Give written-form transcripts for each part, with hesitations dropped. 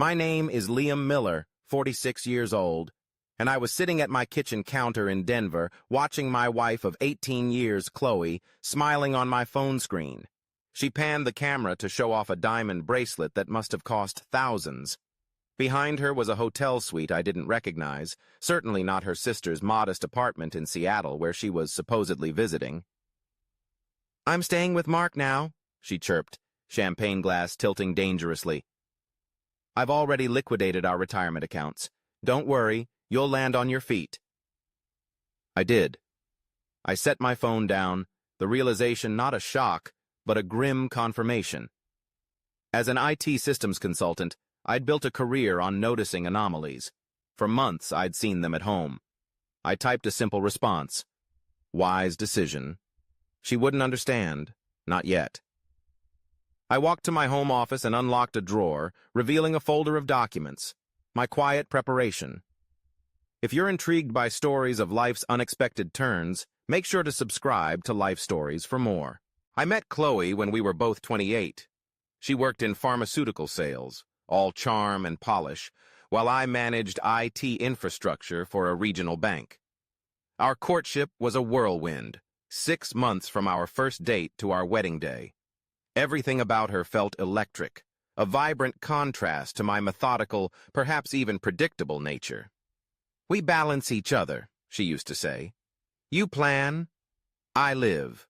My name is Liam Miller, 46 years old, and I was sitting at my kitchen counter in Denver watching my wife of 18 years, Chloe, smiling on my phone screen. She panned the camera to show off a diamond bracelet that must have cost thousands. Behind her was a hotel suite I didn't recognize, certainly not her sister's modest apartment in Seattle where she was supposedly visiting. "I'm staying with Mark now," she chirped, champagne glass tilting dangerously. "I've already liquidated our retirement accounts. Don't worry, you'll land on your feet." I did. I set my phone down, the realization not a shock, but a grim confirmation. As an IT systems consultant, I'd built a career on noticing anomalies. For months, I'd seen them at home. I typed a simple response. Wise decision. She wouldn't understand. Not yet. I walked to my home office and unlocked a drawer, revealing a folder of documents. My quiet preparation. If you're intrigued by stories of life's unexpected turns, make sure to subscribe to Life Stories for more. I met Chloe when we were both 28. She worked in pharmaceutical sales, all charm and polish, while I managed IT infrastructure for a regional bank. Our courtship was a whirlwind, 6 months from our first date to our wedding day. Everything about her felt electric, a vibrant contrast to my methodical, perhaps even predictable nature. "We balance each other," she used to say. "You plan, I live."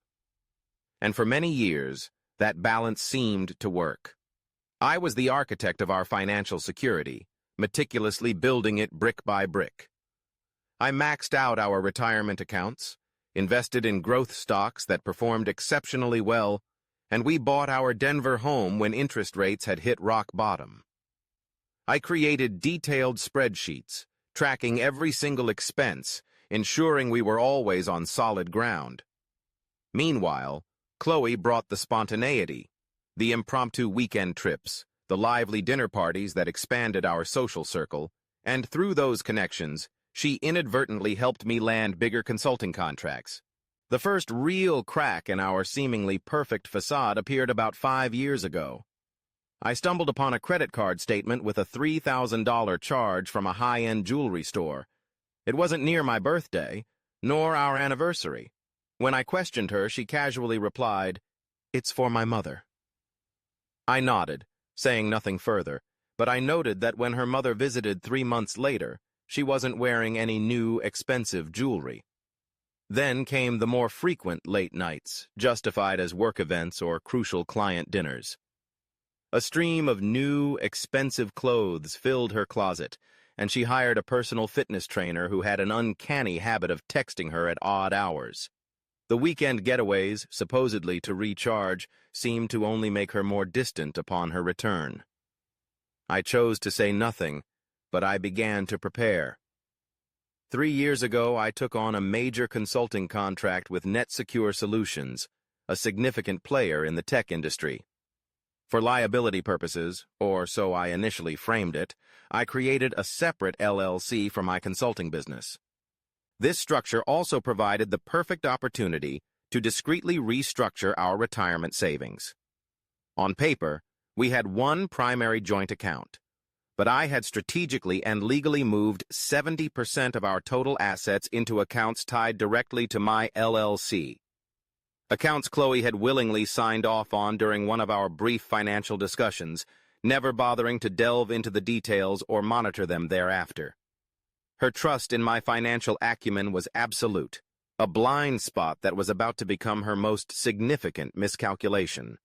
And for many years, that balance seemed to work. I was the architect of our financial security, meticulously building it brick by brick. I maxed out our retirement accounts, invested in growth stocks that performed exceptionally well, and we bought our Denver home when interest rates had hit rock bottom. I created detailed spreadsheets, tracking every single expense, ensuring we were always on solid ground. Meanwhile, Chloe brought the spontaneity, the impromptu weekend trips, the lively dinner parties that expanded our social circle, and through those connections, she inadvertently helped me land bigger consulting contracts. The first real crack in our seemingly perfect facade appeared about 5 years ago. I stumbled upon a credit card statement with a $3,000 charge from a high-end jewelry store. It wasn't near my birthday, nor our anniversary. When I questioned her, she casually replied, "It's for my mother." I nodded, saying nothing further, but I noted that when her mother visited 3 months later, she wasn't wearing any new, expensive jewelry. Then came the more frequent late nights, justified as work events or crucial client dinners. A stream of new, expensive clothes filled her closet, and she hired a personal fitness trainer who had an uncanny habit of texting her at odd hours. The weekend getaways, supposedly to recharge, seemed to only make her more distant upon her return. I chose to say nothing, but I began to prepare. 3 years ago, I took on a major consulting contract with NetSecure Solutions, a significant player in the tech industry. For liability purposes, or so I initially framed it, I created a separate LLC for my consulting business. This structure also provided the perfect opportunity to discreetly restructure our retirement savings. On paper, we had one primary joint account, but I had strategically and legally moved 70% of our total assets into accounts tied directly to my LLC. Accounts Chloe had willingly signed off on during one of our brief financial discussions, never bothering to delve into the details or monitor them thereafter. Her trust in my financial acumen was absolute, a blind spot that was about to become her most significant miscalculation.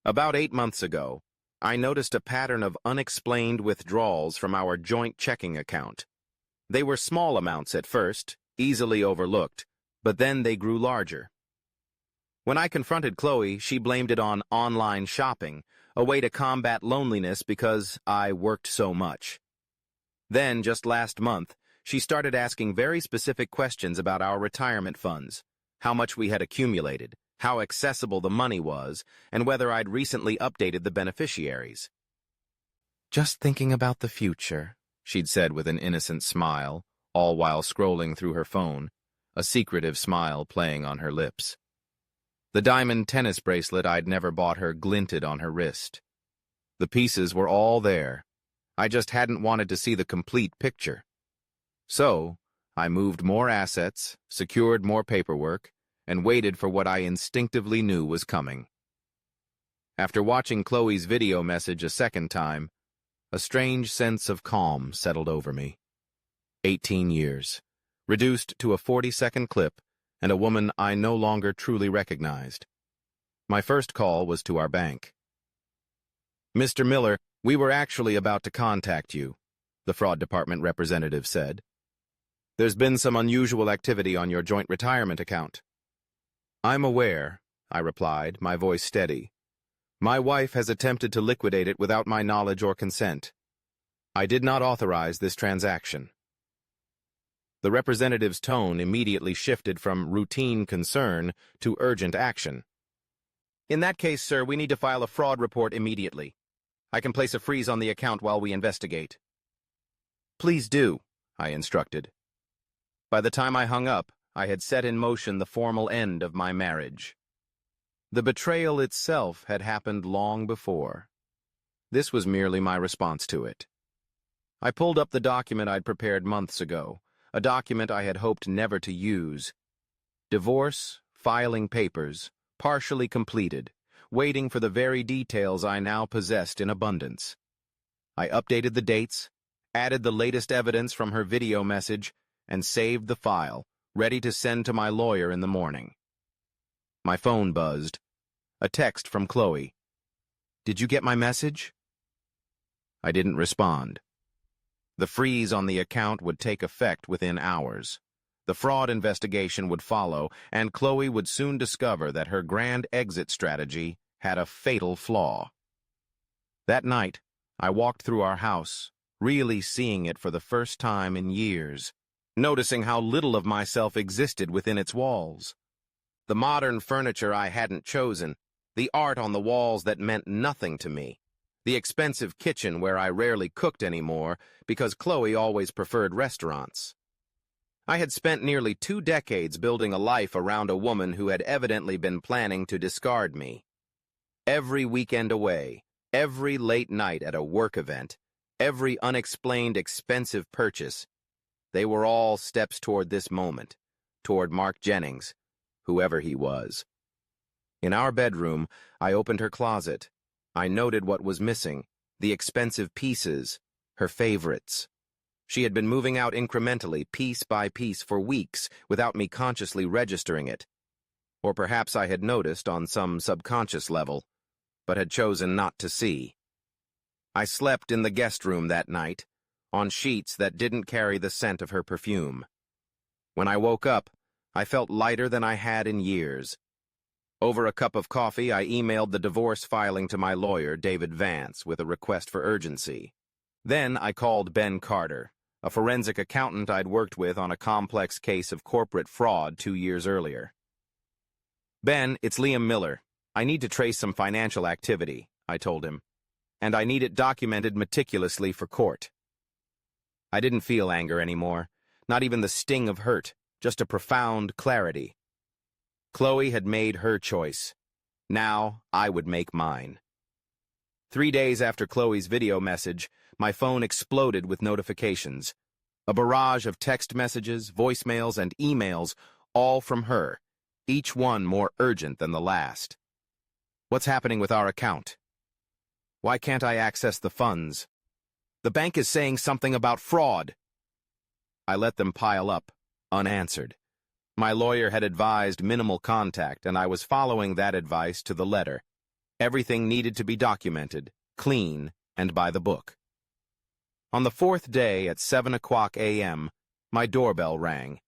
About 8 months ago, I noticed a pattern of unexplained withdrawals from our joint checking account. They were small amounts at first, easily overlooked, but then they grew larger. When I confronted Chloe, she blamed it on online shopping, a way to combat loneliness because I worked so much. Then, just last month, she started asking very specific questions about our retirement funds, how much we had accumulated, how accessible the money was, and whether I'd recently updated the beneficiaries. "Just thinking about the future," she'd said with an innocent smile, all while scrolling through her phone, a secretive smile playing on her lips. The diamond tennis bracelet I'd never bought her glinted on her wrist. The pieces were all there, I just hadn't wanted to see the complete picture. So, I moved more assets, secured more paperwork, and waited for what I instinctively knew was coming. After watching Chloe's video message a second time, a strange sense of calm settled over me. 18 years, reduced to a 40-second clip, and a woman I no longer truly recognized. My first call was to our bank. "Mr. Miller, we were actually about to contact you," the fraud department representative said. "There's been some unusual activity on your joint retirement account." "I'm aware," I replied, my voice steady. "My wife has attempted to liquidate it without my knowledge or consent. I did not authorize this transaction." The representative's tone immediately shifted from routine concern to urgent action. "In that case, sir, we need to file a fraud report immediately. I can place a freeze on the account while we investigate." "Please do," I instructed. By the time I hung up, I had set in motion the formal end of my marriage. The betrayal itself had happened long before. This was merely my response to it. I pulled up the document I'd prepared months ago, a document I had hoped never to use. Divorce, filing papers, partially completed, waiting for the very details I now possessed in abundance. I updated the dates, added the latest evidence from her video message, and saved the file, ready to send to my lawyer in the morning. My phone buzzed. A text from Chloe. "Did you get my message?" I didn't respond. The freeze on the account would take effect within hours. The fraud investigation would follow, and Chloe would soon discover that her grand exit strategy had a fatal flaw. That night, I walked through our house, really seeing it for the first time in years, noticing how little of myself existed within its walls. The modern furniture I hadn't chosen, the art on the walls that meant nothing to me, the expensive kitchen where I rarely cooked anymore because Chloe always preferred restaurants. I had spent nearly 2 decades building a life around a woman who had evidently been planning to discard me. Every weekend away, every late night at a work event, every unexplained expensive purchase, they were all steps toward this moment, toward Mark Jennings, whoever he was. In our bedroom, I opened her closet. I noted what was missing, the expensive pieces, her favorites. She had been moving out incrementally, piece by piece, for weeks, without me consciously registering it. Or perhaps I had noticed on some subconscious level, but had chosen not to see. I slept in the guest room that night, on sheets that didn't carry the scent of her perfume. When I woke up, I felt lighter than I had in years. Over a cup of coffee, I emailed the divorce filing to my lawyer, David Vance, with a request for urgency. Then I called Ben Carter, a forensic accountant I'd worked with on a complex case of corporate fraud 2 years earlier. "Ben, it's Liam Miller. I need to trace some financial activity," I told him, "and I need it documented meticulously for court." I didn't feel anger anymore, not even the sting of hurt, just a profound clarity. Chloe had made her choice. Now I would make mine. 3 days after Chloe's video message, my phone exploded with notifications. A barrage of text messages, voicemails, and emails, all from her, each one more urgent than the last. "What's happening with our account? Why can't I access the funds? The bank is saying something about fraud." I let them pile up, unanswered. My lawyer had advised minimal contact, and I was following that advice to the letter. Everything needed to be documented, clean, and by the book. On the 4th day at 7:00 a.m., my doorbell rang.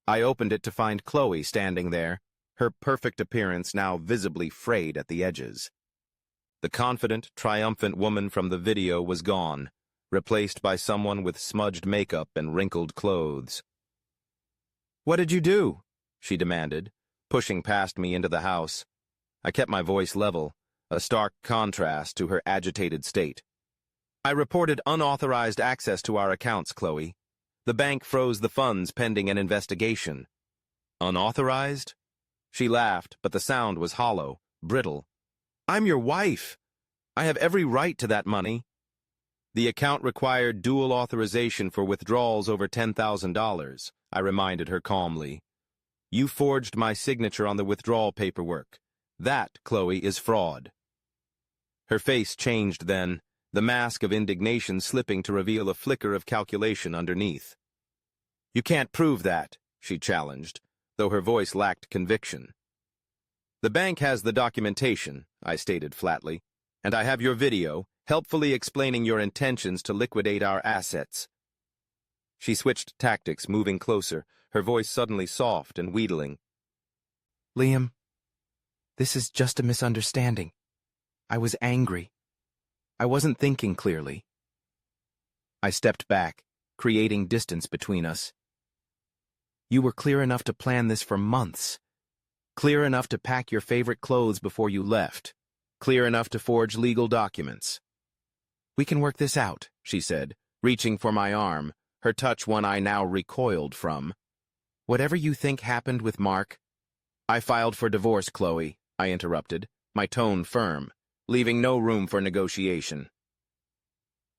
I opened it to find Chloe standing there, her perfect appearance now visibly frayed at the edges. The confident, triumphant woman from the video was gone, replaced by someone with smudged makeup and wrinkled clothes. "What did you do?" she demanded, pushing past me into the house. I kept my voice level, a stark contrast to her agitated state. "I reported unauthorized access to our accounts, Chloe. The bank froze the funds pending an investigation." "Unauthorized?" She laughed, but the sound was hollow, brittle. "I'm your wife. I have every right to that money." The account required dual authorization for withdrawals over $10,000, I reminded her calmly. You forged my signature on the withdrawal paperwork. That, Chloe, is fraud. Her face changed then, the mask of indignation slipping to reveal a flicker of calculation underneath. You can't prove that, she challenged, though her voice lacked conviction. The bank has the documentation, I stated flatly, and I have your video, helpfully explaining your intentions to liquidate our assets. She switched tactics, moving closer, her voice suddenly soft and wheedling. Liam, this is just a misunderstanding. I was angry. I wasn't thinking clearly. I stepped back, creating distance between us. You were clear enough to plan this for months. Clear enough to pack your favorite clothes before you left. Clear enough to forge legal documents. We can work this out, she said, reaching for my arm, her touch one I now recoiled from. Whatever you think happened with Mark... I filed for divorce, Chloe, I interrupted, my tone firm, leaving no room for negotiation.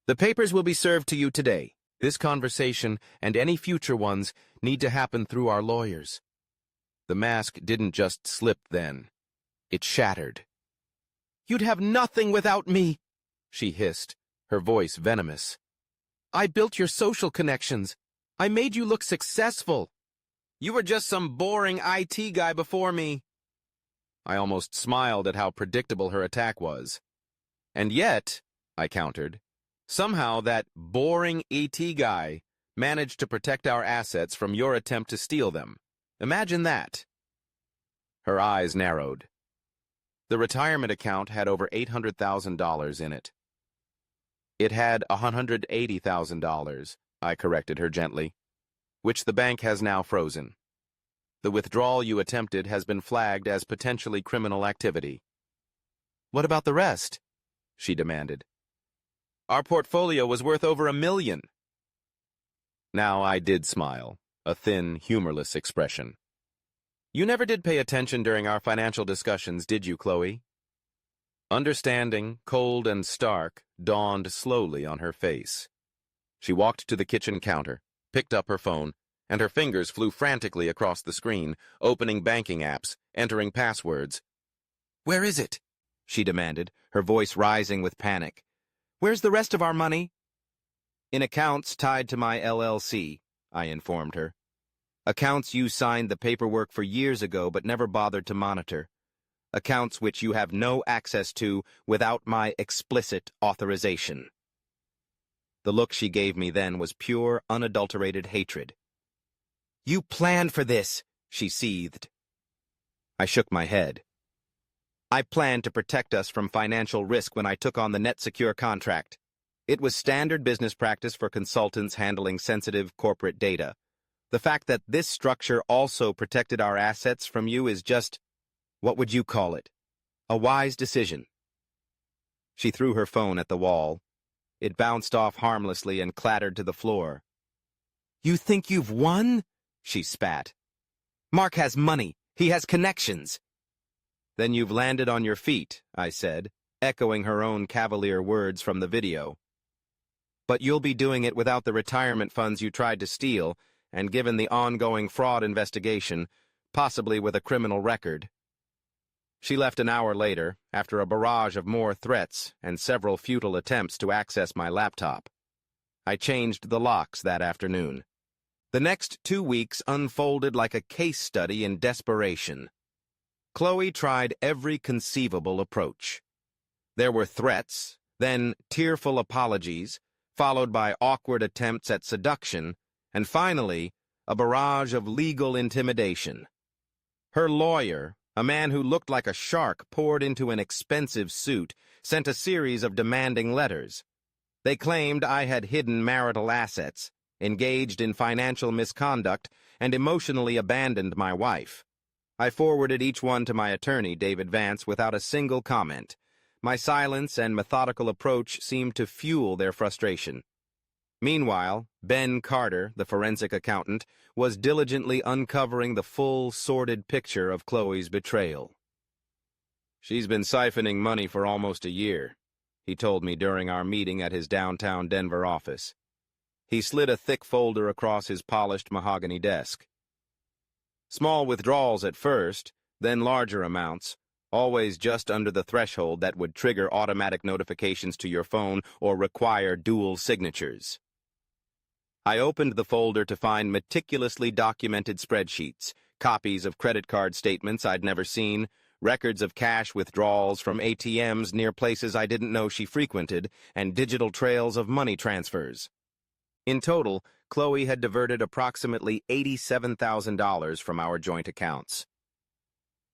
The papers will be served to you today. This conversation, and any future ones, need to happen through our lawyers. The mask didn't just slip then. It shattered. You'd have nothing without me, she hissed, her voice venomous. I built your social connections. I made you look successful. You were just some boring IT guy before me. I almost smiled at how predictable her attack was. And yet, I countered, somehow that boring IT guy managed to protect our assets from your attempt to steal them. Imagine that. Her eyes narrowed. The retirement account had over $800,000 in it. It had $180,000, I corrected her gently, which the bank has now frozen. The withdrawal you attempted has been flagged as potentially criminal activity. What about the rest? She demanded. Our portfolio was worth over $1 million. Now I did smile, a thin, humorless expression. You never did pay attention during our financial discussions, did you, Chloe? Understanding, cold and stark, dawned slowly on her face. She walked to the kitchen counter, picked up her phone, and her fingers flew frantically across the screen, opening banking apps, entering passwords. Where is it? She demanded, her voice rising with panic. Where's the rest of our money? In accounts tied to my LLC, I informed her. Accounts you signed the paperwork for years ago but never bothered to monitor. Accounts which you have no access to without my explicit authorization. The look she gave me then was pure, unadulterated hatred. You planned for this, she seethed. I shook my head. I planned to protect us from financial risk when I took on the NetSecure contract. It was standard business practice for consultants handling sensitive corporate data. The fact that this structure also protected our assets from you is just, what would you call it? A wise decision. She threw her phone at the wall. It bounced off harmlessly and clattered to the floor. You think you've won? She spat. Mark has money. He has connections. Then you've landed on your feet, I said, echoing her own cavalier words from the video. But you'll be doing it without the retirement funds you tried to steal, and given the ongoing fraud investigation, possibly with a criminal record. She left an hour later, after a barrage of more threats and several futile attempts to access my laptop. I changed the locks that afternoon. The next 2 weeks unfolded like a case study in desperation. Chloe tried every conceivable approach. There were threats, then tearful apologies, followed by awkward attempts at seduction, and finally, a barrage of legal intimidation. Her lawyer, a man who looked like a shark poured into an expensive suit, sent a series of demanding letters. They claimed I had hidden marital assets, engaged in financial misconduct, and emotionally abandoned my wife. I forwarded each one to my attorney, David Vance, without a single comment. My silence and methodical approach seemed to fuel their frustration. Meanwhile, Ben Carter, the forensic accountant, was diligently uncovering the full, sordid picture of Chloe's betrayal. She's been siphoning money for almost a year, he told me during our meeting at his downtown Denver office. He slid a thick folder across his polished mahogany desk. Small withdrawals at first, then larger amounts, always just under the threshold that would trigger automatic notifications to your phone or require dual signatures. I opened the folder to find meticulously documented spreadsheets, copies of credit card statements I'd never seen, records of cash withdrawals from ATMs near places I didn't know she frequented, and digital trails of money transfers. In total, Chloe had diverted approximately $87,000 from our joint accounts.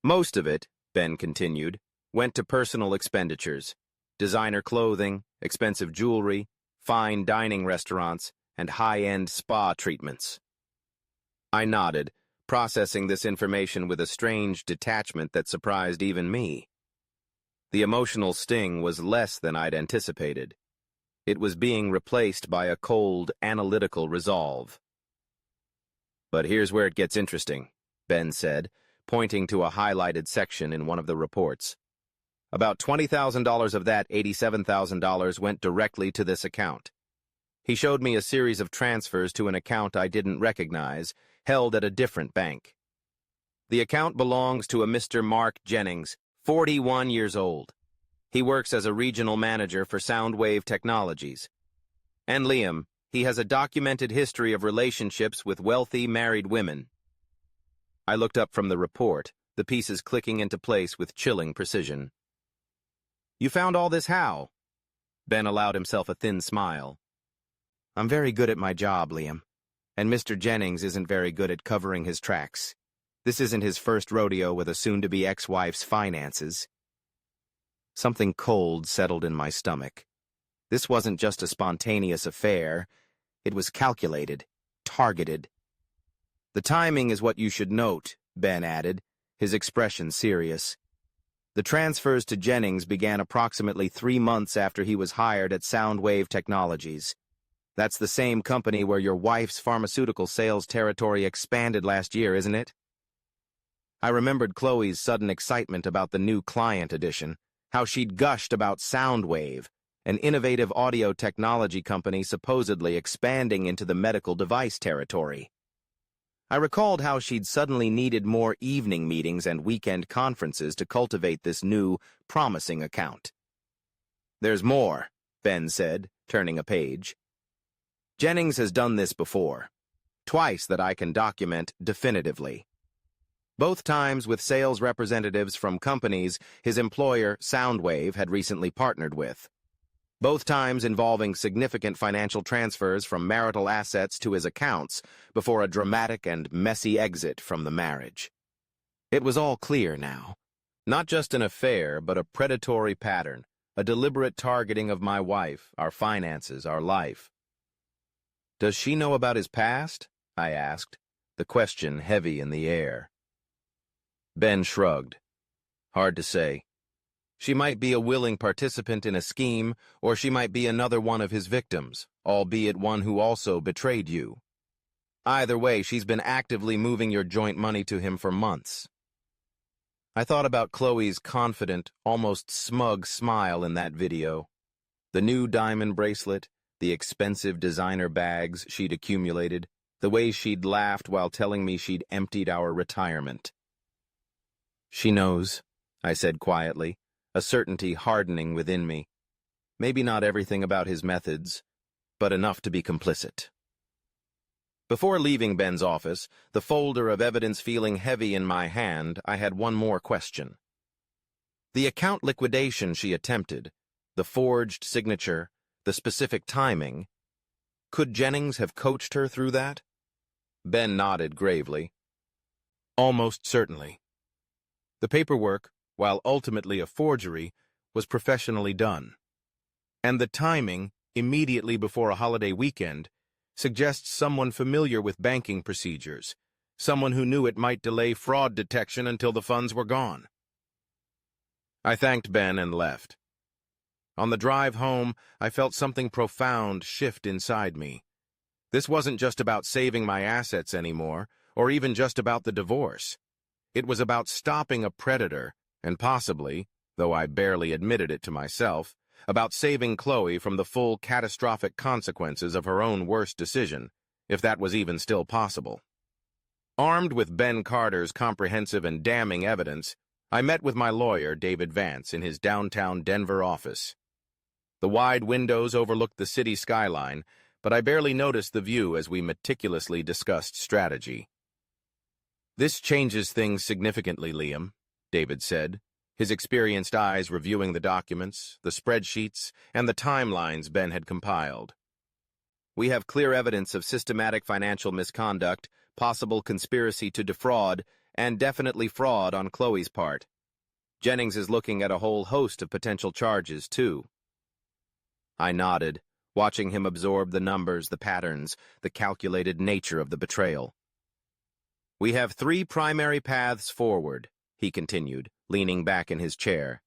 Most of it, Ben continued, went to personal expenditures, designer clothing, expensive jewelry, fine dining restaurants, and high-end spa treatments. I nodded, processing this information with a strange detachment that surprised even me. The emotional sting was less than I'd anticipated. It was being replaced by a cold, analytical resolve. But here's where it gets interesting, Ben said, pointing to a highlighted section in one of the reports. About $20,000 of that $87,000 went directly to this account. He showed me a series of transfers to an account I didn't recognize, held at a different bank. The account belongs to a Mr. Mark Jennings, 41 years old. He works as a regional manager for Soundwave Technologies. And Liam, he has a documented history of relationships with wealthy married women. I looked up from the report, the pieces clicking into place with chilling precision. You found all this how? Ben allowed himself a thin smile. I'm very good at my job, Liam. And Mr. Jennings isn't very good at covering his tracks. This isn't his first rodeo with a soon-to-be ex-wife's finances. Something cold settled in my stomach. This wasn't just a spontaneous affair. It was calculated, targeted. The timing is what you should note, Ben added, his expression serious. The transfers to Jennings began approximately 3 months after he was hired at Soundwave Technologies. That's the same company where your wife's pharmaceutical sales territory expanded last year, isn't it? I remembered Chloe's sudden excitement about the new client addition, how she'd gushed about Soundwave, an innovative audio technology company supposedly expanding into the medical device territory. I recalled how she'd suddenly needed more evening meetings and weekend conferences to cultivate this new, promising account. There's more, Ben said, turning a page. Jennings has done this before. Twice that I can document definitively. Both times with sales representatives from companies his employer, Soundwave, had recently partnered with. Both times involving significant financial transfers from marital assets to his accounts before a dramatic and messy exit from the marriage. It was all clear now. Not just an affair, but a predatory pattern, a deliberate targeting of my wife, our finances, our life. Does she know about his past? I asked, the question heavy in the air. Ben shrugged. Hard to say. She might be a willing participant in a scheme, or she might be another one of his victims, albeit one who also betrayed you. Either way, she's been actively moving your joint money to him for months. I thought about Chloe's confident, almost smug smile in that video. The new diamond bracelet, the expensive designer bags she'd accumulated, the way she'd laughed while telling me she'd emptied our retirement. She knows, I said quietly, a certainty hardening within me. Maybe not everything about his methods, but enough to be complicit. Before leaving Ben's office, the folder of evidence feeling heavy in my hand, I had one more question. The account liquidation she attempted, the forged signature, the specific timing, could Jennings have coached her through that? Ben nodded gravely. Almost certainly. The paperwork, while ultimately a forgery, was professionally done. And the timing, immediately before a holiday weekend, suggests someone familiar with banking procedures, someone who knew it might delay fraud detection until the funds were gone. I thanked Ben and left. On the drive home, I felt something profound shift inside me. This wasn't just about saving my assets anymore, or even just about the divorce. It was about stopping a predator, and possibly, though I barely admitted it to myself, about saving Chloe from the full catastrophic consequences of her own worst decision, if that was even still possible. Armed with Ben Carter's comprehensive and damning evidence, I met with my lawyer, David Vance, in his downtown Denver office. The wide windows overlooked the city skyline, but I barely noticed the view as we meticulously discussed strategy. "This changes things significantly, Liam," David said, his experienced eyes reviewing the documents, the spreadsheets, and the timelines Ben had compiled. "We have clear evidence of systematic financial misconduct, possible conspiracy to defraud, and definitely fraud on Chloe's part. Jennings is looking at a whole host of potential charges, too." I nodded, watching him absorb the numbers, the patterns, the calculated nature of the betrayal. "We have 3 primary paths forward," he continued, leaning back in his chair.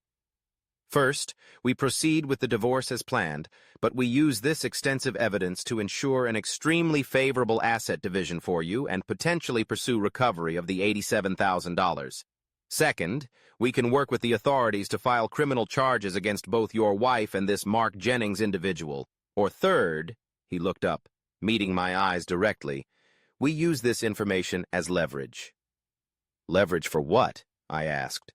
"First, we proceed with the divorce as planned, but we use this extensive evidence to ensure an extremely favorable asset division for you and potentially pursue recovery of the $87,000. Second, we can work with the authorities to file criminal charges against both your wife and this Mark Jennings individual. Or third," he looked up, meeting my eyes directly, "we use this information as leverage." "Leverage for what?" I asked.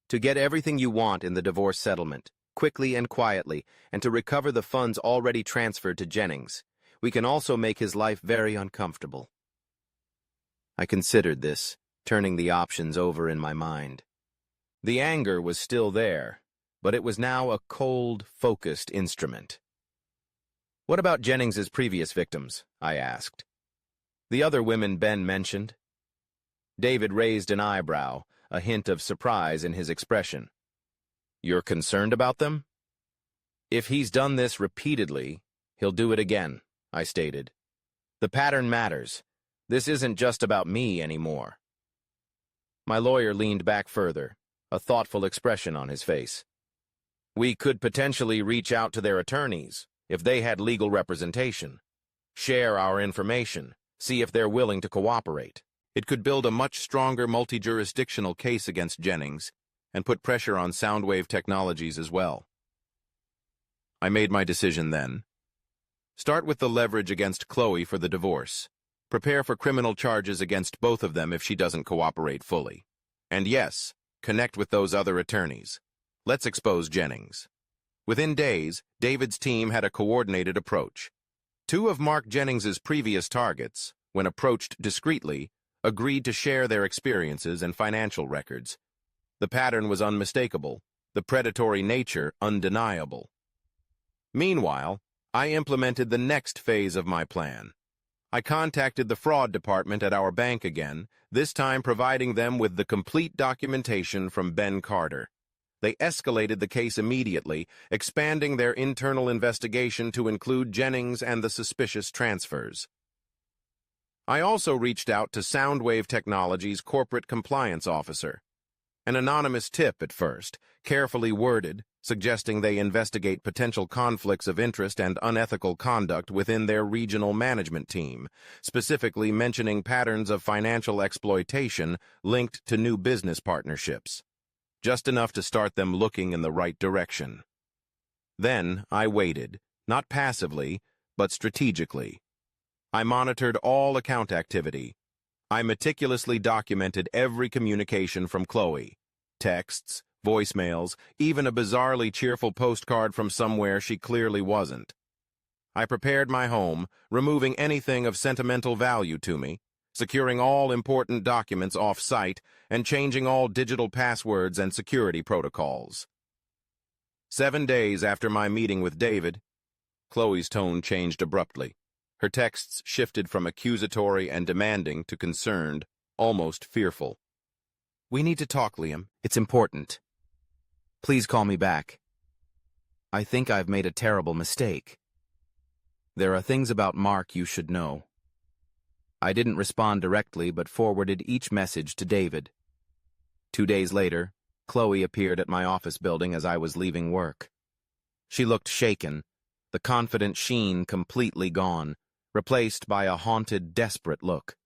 "To get everything you want in the divorce settlement, quickly and quietly, and to recover the funds already transferred to Jennings. We can also make his life very uncomfortable." I considered this, turning the options over in my mind. The anger was still there, but it was now a cold, focused instrument. "What about Jennings's previous victims?" I asked. "The other women Ben mentioned?" David raised an eyebrow, a hint of surprise in his expression. "You're concerned about them?" "If he's done this repeatedly, he'll do it again," I stated. "The pattern matters. This isn't just about me anymore." My lawyer leaned back further, a thoughtful expression on his face. "We could potentially reach out to their attorneys, if they had legal representation. Share our information, see if they're willing to cooperate. It could build a much stronger multi-jurisdictional case against Jennings and put pressure on Soundwave Technologies as well." I made my decision then. Start with the leverage against Chloe for the divorce. Prepare for criminal charges against both of them if she doesn't cooperate fully. And yes, connect with those other attorneys. Let's expose Jennings. Within days, David's team had a coordinated approach. 2 of Mark Jennings's previous targets, when approached discreetly, agreed to share their experiences and financial records. The pattern was unmistakable, the predatory nature undeniable. Meanwhile, I implemented the next phase of my plan. I contacted the fraud department at our bank again, this time providing them with the complete documentation from Ben Carter. They escalated the case immediately, expanding their internal investigation to include Jennings and the suspicious transfers. I also reached out to Soundwave Technologies' corporate compliance officer. An anonymous tip at first, carefully worded, suggesting they investigate potential conflicts of interest and unethical conduct within their regional management team, specifically mentioning patterns of financial exploitation linked to new business partnerships. Just enough to start them looking in the right direction. Then I waited, not passively, but strategically. I monitored all account activity. I meticulously documented every communication from Chloe. Texts, voicemails, even a bizarrely cheerful postcard from somewhere she clearly wasn't. I prepared my home, removing anything of sentimental value to me, securing all important documents off-site, and changing all digital passwords and security protocols. 7 days after my meeting with David, Chloe's tone changed abruptly. Her texts shifted from accusatory and demanding to concerned, almost fearful. "We need to talk, Liam. It's important. Please call me back. I think I've made a terrible mistake. There are things about Mark you should know." I didn't respond directly, but forwarded each message to David. 2 days later, Chloe appeared at my office building as I was leaving work. She looked shaken, the confident sheen completely gone, replaced by a haunted, desperate look.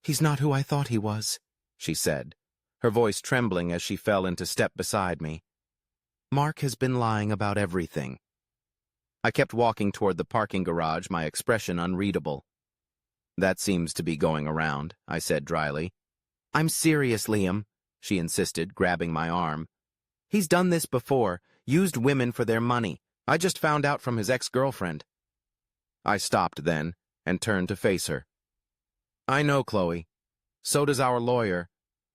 "He's not who I thought he was," she said, her voice trembling as she fell into step beside me. Mark has been lying about everything. I kept walking toward the parking garage, my expression unreadable. That seems to be going around, I said dryly. I'm serious, Liam, she insisted, grabbing my arm. He's done this before, used women for their money. I just found out from his ex-girlfriend. I stopped then and turned to face her. I know, Chloe. So does our lawyer.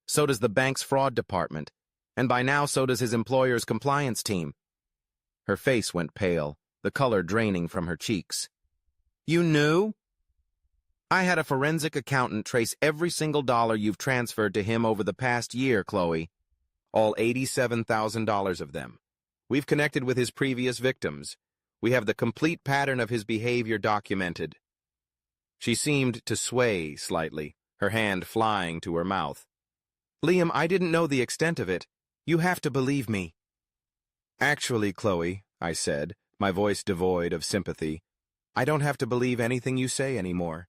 So does the bank's fraud department. And by now so does his employer's compliance team. Her face went pale, the color draining from her cheeks. You knew? I had a forensic accountant trace every single dollar you've transferred to him over the past year, Chloe. All $87,000 of them. We've connected with his previous victims. We have the complete pattern of his behavior documented. She seemed to sway slightly, her hand flying to her mouth. Liam, I didn't know the extent of it. You have to believe me. Actually, Chloe, I said, my voice devoid of sympathy, I don't have to believe anything you say anymore.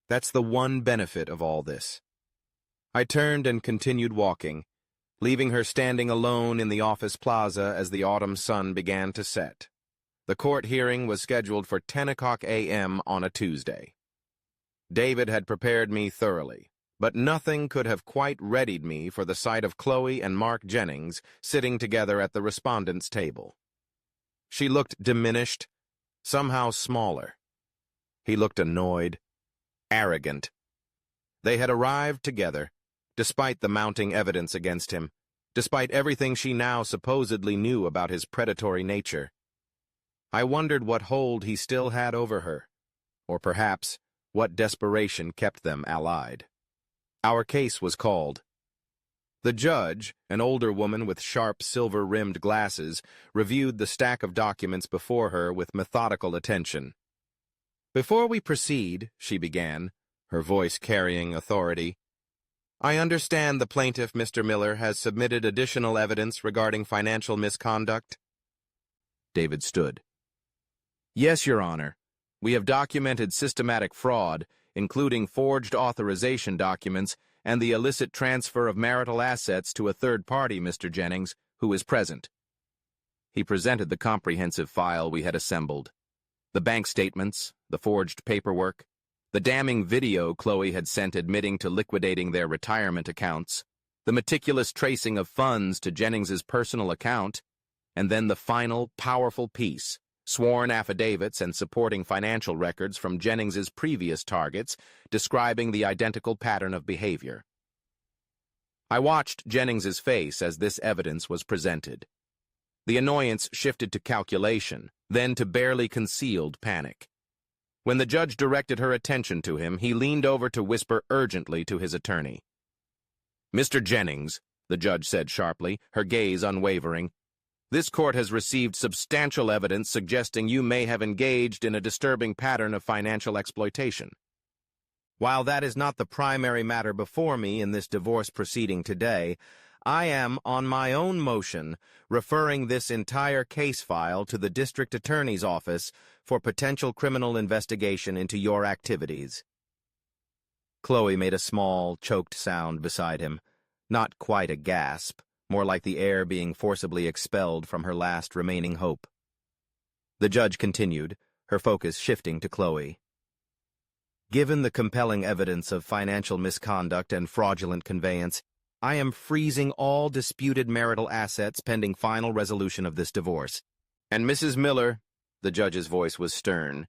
That's the one benefit of all this. I turned and continued walking, leaving her standing alone in the office plaza as the autumn sun began to set. The court hearing was scheduled for 10 o'clock a.m. on a Tuesday. David had prepared me thoroughly, but nothing could have quite readied me for the sight of Chloe and Mark Jennings sitting together at the respondents' table. She looked diminished, somehow smaller. He looked annoyed, arrogant. They had arrived together, despite the mounting evidence against him, despite everything she now supposedly knew about his predatory nature. I wondered what hold he still had over her, or perhaps what desperation kept them allied. Our case was called. The judge, an older woman with sharp silver-rimmed glasses, reviewed the stack of documents before her with methodical attention. Before we proceed, she began, her voice carrying authority, I understand the plaintiff, Mr. Miller, has submitted additional evidence regarding financial misconduct. David stood. Yes, Your Honor. We have documented systematic fraud, including forged authorization documents and the illicit transfer of marital assets to a third party, Mr. Jennings, who is present. He presented the comprehensive file we had assembled. The bank statements, the forged paperwork, the damning video Chloe had sent admitting to liquidating their retirement accounts, the meticulous tracing of funds to Jennings's personal account, and then the final, powerful piece, sworn affidavits and supporting financial records from Jennings's previous targets describing the identical pattern of behavior. I watched Jennings's face as this evidence was presented. The annoyance shifted to calculation, then to barely concealed panic. When the judge directed her attention to him, he leaned over to whisper urgently to his attorney. Mr. Jennings, the judge said sharply, her gaze unwavering, this court has received substantial evidence suggesting you may have engaged in a disturbing pattern of financial exploitation. While that is not the primary matter before me in this divorce proceeding today, I am, on my own motion, referring this entire case file to the district attorney's office for potential criminal investigation into your activities. Chloe made a small, choked sound beside him, not quite a gasp, more like the air being forcibly expelled from her last remaining hope. The judge continued, her focus shifting to Chloe. Given the compelling evidence of financial misconduct and fraudulent conveyance, I am freezing all disputed marital assets pending final resolution of this divorce. And Mrs. Miller, the judge's voice was stern,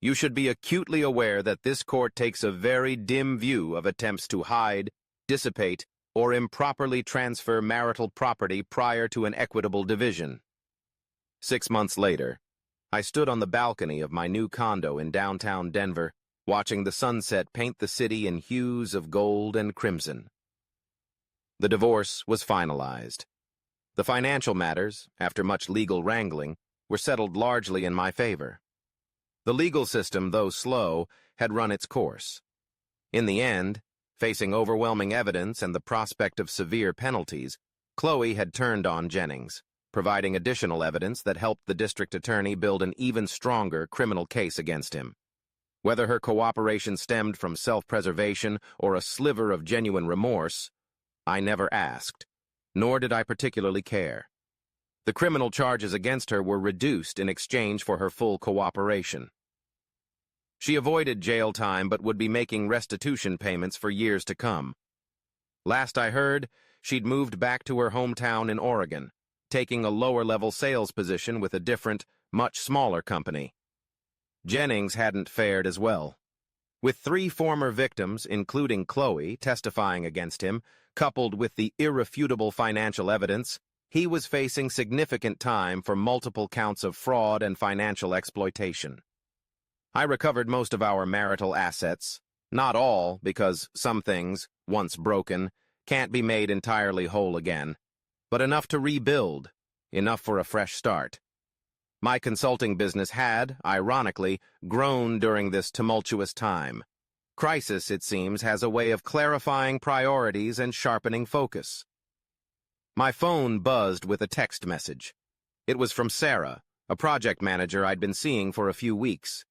you should be acutely aware that this court takes a very dim view of attempts to hide, dissipate, or improperly transfer marital property prior to an equitable division. 6 months later, I stood on the balcony of my new condo in downtown Denver, watching the sunset paint the city in hues of gold and crimson. The divorce was finalized. The financial matters, after much legal wrangling, were settled largely in my favor. The legal system, though slow, had run its course. In the end, facing overwhelming evidence and the prospect of severe penalties, Chloe had turned on Jennings, providing additional evidence that helped the district attorney build an even stronger criminal case against him. Whether her cooperation stemmed from self-preservation or a sliver of genuine remorse, I never asked, nor did I particularly care. The criminal charges against her were reduced in exchange for her full cooperation. She avoided jail time but would be making restitution payments for years to come. Last I heard, she'd moved back to her hometown in Oregon, taking a lower-level sales position with a different, much smaller company. Jennings hadn't fared as well. With 3 former victims, including Chloe, testifying against him, coupled with the irrefutable financial evidence, he was facing significant time for multiple counts of fraud and financial exploitation. I recovered most of our marital assets, not all, because some things, once broken, can't be made entirely whole again, but enough to rebuild, enough for a fresh start. My consulting business had, ironically, grown during this tumultuous time. Crisis, it seems, has a way of clarifying priorities and sharpening focus. My phone buzzed with a text message. It was from Sarah, a project manager I'd been seeing for a few weeks.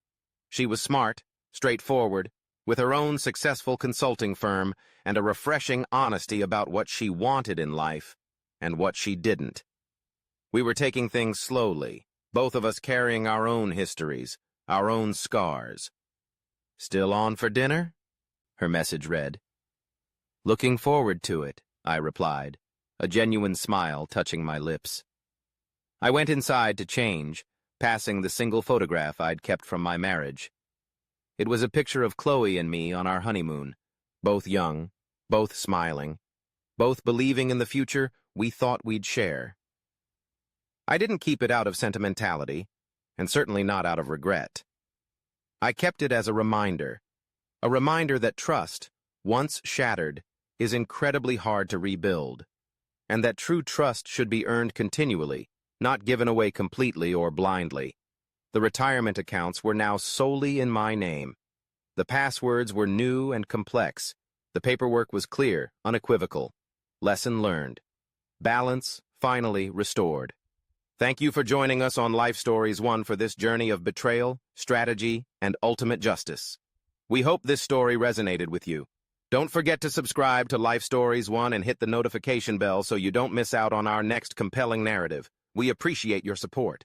She was smart, straightforward, with her own successful consulting firm and a refreshing honesty about what she wanted in life and what she didn't. We were taking things slowly, both of us carrying our own histories, our own scars. "Still on for dinner?" her message read. "Looking forward to it," I replied, a genuine smile touching my lips. I went inside to change, passing the single photograph I'd kept from my marriage. It was a picture of Chloe and me on our honeymoon, both young, both smiling, both believing in the future we thought we'd share. I didn't keep it out of sentimentality, and certainly not out of regret. I kept it as a reminder that trust, once shattered, is incredibly hard to rebuild, and that true trust should be earned continually, not given away completely or blindly. The retirement accounts were now solely in my name. The passwords were new and complex. The paperwork was clear, unequivocal. Lesson learned. Balance finally restored. Thank you for joining us on Life Stories 1 for this journey of betrayal, strategy, and ultimate justice. We hope this story resonated with you. Don't forget to subscribe to Life Stories 1 and hit the notification bell so you don't miss out on our next compelling narrative. We appreciate your support.